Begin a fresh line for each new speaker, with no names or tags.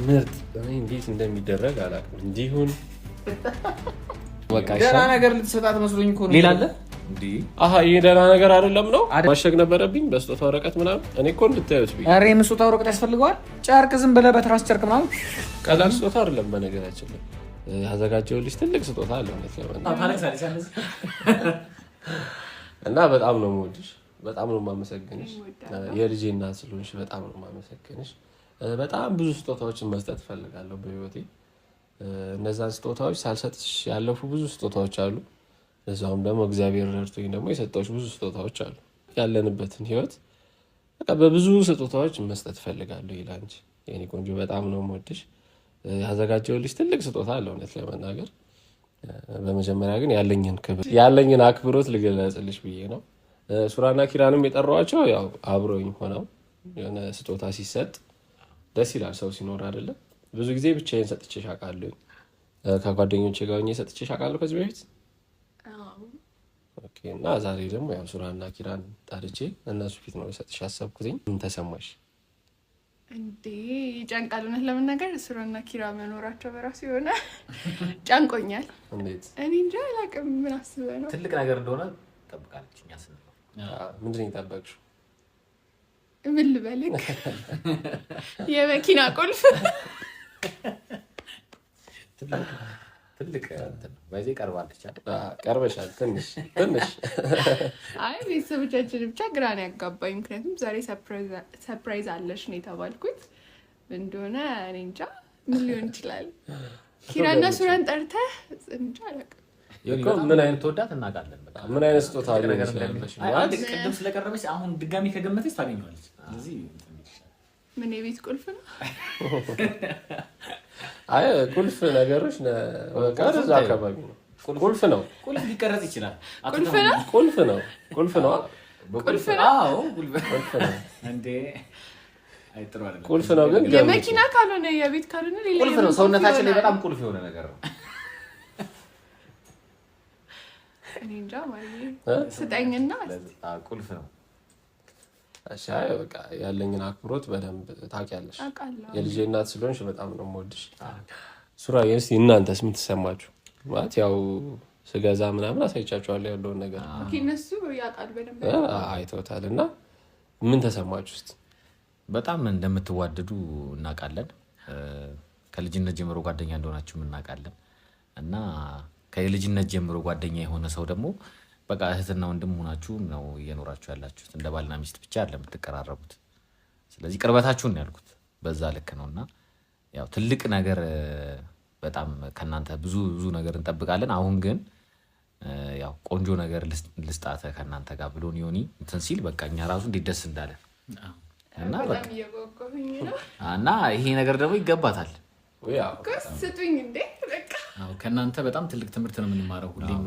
ምርጥ እኔ እንዴት እንደሚደረግ አላውቅም። እንዲሁን
በቃ ደህና ነገር ልትሰጣት መስሎኝ እኮ ነው።
ሌላ አለ
እንዴ? አሃ ይሄ ደህና ነገር አይደለም ነው ማሸግ ነበረብኝ በስጦታ ወረቀት ምናምን። እኔ እኮ እንድታዩት ብዬ።
ኧረ የስጦታ ወረቀት ያስፈልገዋል? ጨርቅ ዝም ብለህ በትራስ ጨርቅ ምናምን
ቀላል ስጦታ አይደለም። በነገራችን ላይ ያዘጋጀሁልሽ ትልቅ ስጦታ አለ ማለት ነው። እና በጣም ነው የምወድሽ፣ በጣም ነው የማመሰግንሽ። የልጄ እናት ስለሆንሽ በጣም ነው የማመሰግንሽ። በጣም ብዙ ስጦታዎችን መስጠት እፈልጋለሁ በህይወቴ። እነዛን ስጦታዎች ሳልሰጥሽ ያለፉ ብዙ ስጦታዎች አሉ። ለዛውም ደግሞ እግዚአብሔር ረድቶኝ ደግሞ የሰጠሁሽ ብዙ ስጦታዎች አሉ። ያለንበትን ህይወት በቃ በብዙ ስጦታዎች መስጠት እፈልጋለሁ ይላል እንጂ የኔ ቆንጆ በጣም ነው የምወድሽ። ያዘጋጀሁልሽ ትልቅ ስጦታ አለ እውነት ለመናገር። በመጀመሪያ ግን ያለኝን ክብር ያለኝን አክብሮት ልገለጽልሽ ብዬ ነው። ሱራና ኪራንም የጠራኋቸው ያው አብሮኝ ሆነው የሆነ ስጦታ ሲሰጥ ደስ ይላል ሰው ሲኖር አይደለም። ብዙ ጊዜ ብቻዬን ሰጥቼሽ አውቃለሁ። ከጓደኞቼ ጋር ሆኜ ሰጥቼሽ አውቃለሁ ከዚህ በፊት። ኦኬ። እና ዛሬ ደግሞ ያው ሱራና ኪራን ጠርቼ እነሱ ፊት ነው ሰጥቼሽ አሰብኩትኝ። ምን ተሰማሽ?
እንዴ ይጨንቃል። እውነት ለመናገር ሱራና ኪራ መኖራቸው በራሱ የሆነ ጨንቆኛል።
እንዴት?
እኔ እንጃ አላውቅም። ምን አስበህ ነው?
ትልቅ ነገር እንደሆነ ጠብቃለች። እኛ ስንለው
ምንድን ነው የጠበቅሽው?
ምን ልበልክ? የመኪና ቁልፍ
ትልቅ በዚህ ቀርባለች።
ቀርበሻል ትንሽ።
አይ ቤተሰቦቻችን ብቻ ግራ ነው ያጋባኝ። ምክንያቱም ዛሬ ሰርፕራይዝ አለሽ ነው የተባልኩት። እንደሆነ እኔ እንጃ ምን ሊሆን ይችላል። ኪራና ሱራን ጠርተህ እንጃ አላውቅም።
ምን አይነት ተወዳት እናውቃለን። በቃ
ምን አይነት ስጦታ ሊሆን ይችላል?
ቅድም ስለቀረበች አሁን ድጋሚ ከገመተች ታገኘዋለች። ስለዚህ
ምን የቤት ቁልፍ ነው?
አይ ቁልፍ ነገሮች እዛ አካባቢ ነው። ቁልፍ ነው።
ቁልፍ ሊቀረጽ ይችላል።
ቁልፍ ነው።
ቁልፍ ነው። ቁልፍ ነው።
ቁልፍ ነው።
አዎ ቁልፍ ነው እንዴ! አይጥሩ አይደለም።
ቁልፍ ነው ግን
የመኪና ካልሆነ የቤት ካልሆነ ሌላ
ቁልፍ ነው። ሰውነታችን ላይ በጣም ቁልፍ የሆነ ነገር ነው።
እኔ እንጃ ማለት ስጠኝና
ቁልፍ ነው።
እሺ በቃ ያለኝን አክብሮት በደንብ ታውቂያለሽ። የልጄ እናት ስለሆንሽ በጣም ነው የምወድሽ። ሱራዬ እስኪ እናንተስ ምን ተሰማችሁ? ማለት ያው ስገዛ ምናምን አሳይቻችኋለሁ ያለውን ነገር።
ኦኬ እነሱ ያውቃሉ በደንብ
አይተውታል። እና ምን ተሰማችሁ እስኪ?
በጣም እንደምትዋደዱ እናውቃለን። ከልጅነት ጀምሮ ጓደኛ እንደሆናችሁ እናውቃለን። እና ከልጅነት ጀምሮ ጓደኛ የሆነ ሰው ደግሞ በቃ እህትና ወንድም ሆናችሁ ነው እየኖራችሁ ያላችሁት። እንደ ባልና ሚስት ብቻ አይደለም የምትቀራረቡት። ስለዚህ ቅርበታችሁን ነው ያልኩት በዛ ልክ ነውና ያው ትልቅ ነገር በጣም ከናንተ ብዙ ነገር እንጠብቃለን። አሁን ግን ያው ቆንጆ ነገር ልስጣተ ከናንተ ጋር ብሎን ዮኒ እንትን ሲል በቃ እኛ ራሱ እንዴት ደስ እንዳለ እና
በጣም እየጓጓሁኝ ነው።
እና ይሄ ነገር ደግሞ ይገባታል።
ስጡኝ እንዴ! በቃ
ከናንተ በጣም ትልቅ ትምህርት ነው የምንማረው ሁሌም